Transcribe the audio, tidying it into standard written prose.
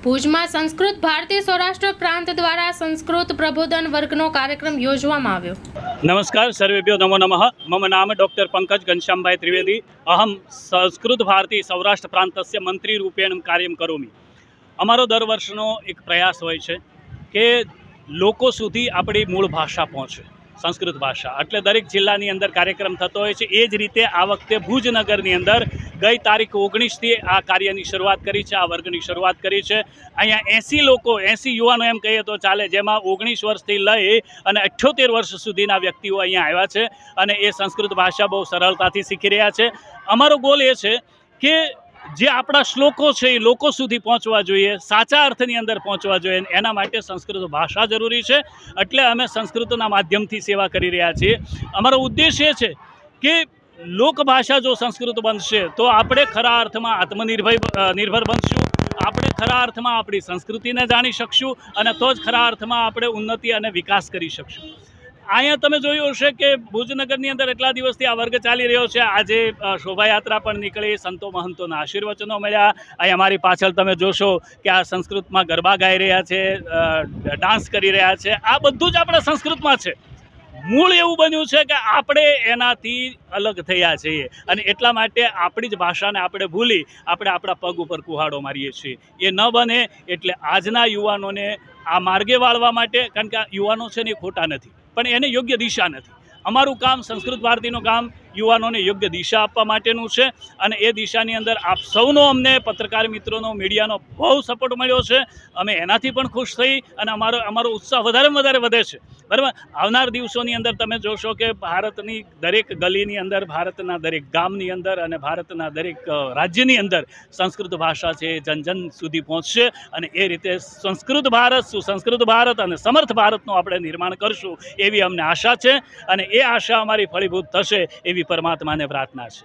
ભુજમાં સંસ્કૃત ભારતી સૌરાષ્ટ્ર પ્રાંત દ્વારા સંસ્કૃત પ્રબોધન વર્ગનો કાર્યક્રમ યોજવામાં આવ્યો। नमस्कार सर्वेभ्यो नमो नमः। मम नाम डॉक्टर पंकज घनश्यामभाई त्रिवेदी। अहम संस्कृत भारती सौराष्ट्र प्रांतस्य मंत्री रूपेण कार्यं करोमि। अमारो दर वर्षनो एक प्रयास होय छे के लोको सुधी आपणी मूळ भाषा पहोंचे, संस्कृत भाषा એટલે દરેક જિલ્લાની અંદર કાર્યક્રમ થતો હોય છે। એ જ રીતે આ વખતે ભુજ નગરની અંદર ગઈ તારીખ 19થી આ કાર્યની શરૂઆત કરી છે, આ વર્ગની શરૂઆત કરી છે। અહીંયા 80 લોકો 80 યુવાનો એમ કહીએ તો ચાલે, જેમાં 19 વર્ષથી લઈ અને 78 વર્ષ સુધીના વ્યક્તિઓ અહીંયા આવ્યા છે અને એ સંસ્કૃત ભાષા બહુ સરળતાથી શીખી રહ્યા છે। અમારો ગોલ એ છે કે જે આપણા શ્લોકો છે એ લોકો સુધી પહોંચવા જોઈએ, સાચા અર્થની અંદર પહોંચવા જોઈએ, એના માટે સંસ્કૃત ભાષા જરૂરી છે। એટલે અમે સંસ્કૃતના માધ્યમથી સેવા કરી રહ્યા છીએ। અમારો ઉદ્દેશ્ય એ છે કે લોકભાષા જો સંસ્કૃત બનશે તો આપણે ખરા અર્થમાં આત્મનિર્ભર બનશું, આપણે ખરા અર્થમાં આપણી સંસ્કૃતિને જાણી શકશું અને તો જ ખરા અર્થમાં આપણે ઉન્નતિ અને વિકાસ કરી શકશું। અહીંયા તમે જોયું હશે કે ભુજનગરની અંદર એટલા દિવસથી આ વર્ગ ચાલી રહ્યો છે। આજે શોભાયાત્રા પણ નીકળી, સંતો મહંતોના આશીર્વચનો મળ્યા। અહીં અમારી પાછળ તમે જોશો કે આ સંસ્કૃતમાં ગરબા ગાઈ રહ્યા છે, ડાન્સ કરી રહ્યા છે। આ બધું જ આપણા સંસ્કૃતમાં છે। મૂળ એવું બન્યું છે કે આપણે એનાથી અલગ થયા છીએ અને એટલા માટે આપણી જ ભાષાને આપણે ભૂલી આપણે આપણા પગ ઉપર કુહાડો મારીએ છીએ। એ ન બને એટલે આજના યુવાનોને આ માર્ગે વાળવા માટે, કારણ કે આ યુવાનો છે ને એ ખોટા નથી પણ એને યોગ્ય દિશા નથી। અમારું કામ, સંસ્કૃત ભારતીનું કામ યુવાનોને યોગ્ય દિશા આપવા માટેનું છે અને એ દિશાની અંદર આપ સૌનો, અમને પત્રકાર મિત્રોનો, મીડિયાનો બહુ સપોર્ટ મળ્યો છે। અમે એનાથી પણ ખુશ થઈ અને અમારો ઉત્સાહ વધારેમાં વધારે વધે છે, બરાબર। આવનાર દિવસોની અંદર તમે જોશો કે ભારતની દરેક ગલીની અંદર, ભારતના દરેક ગામની અંદર અને ભારતના દરેક રાજ્યની અંદર સંસ્કૃત ભાષા છે જન જન સુધી પહોંચશે અને એ રીતે સંસ્કૃત ભારત, સુસંસ્કૃત ભારત અને સમર્થ ભારતનું આપણે નિર્માણ કરશું એવી અમને આશા છે અને એ આશા અમારી ફળીભૂત થશે એવી પરમાત્માને પ્રાર્થના છે।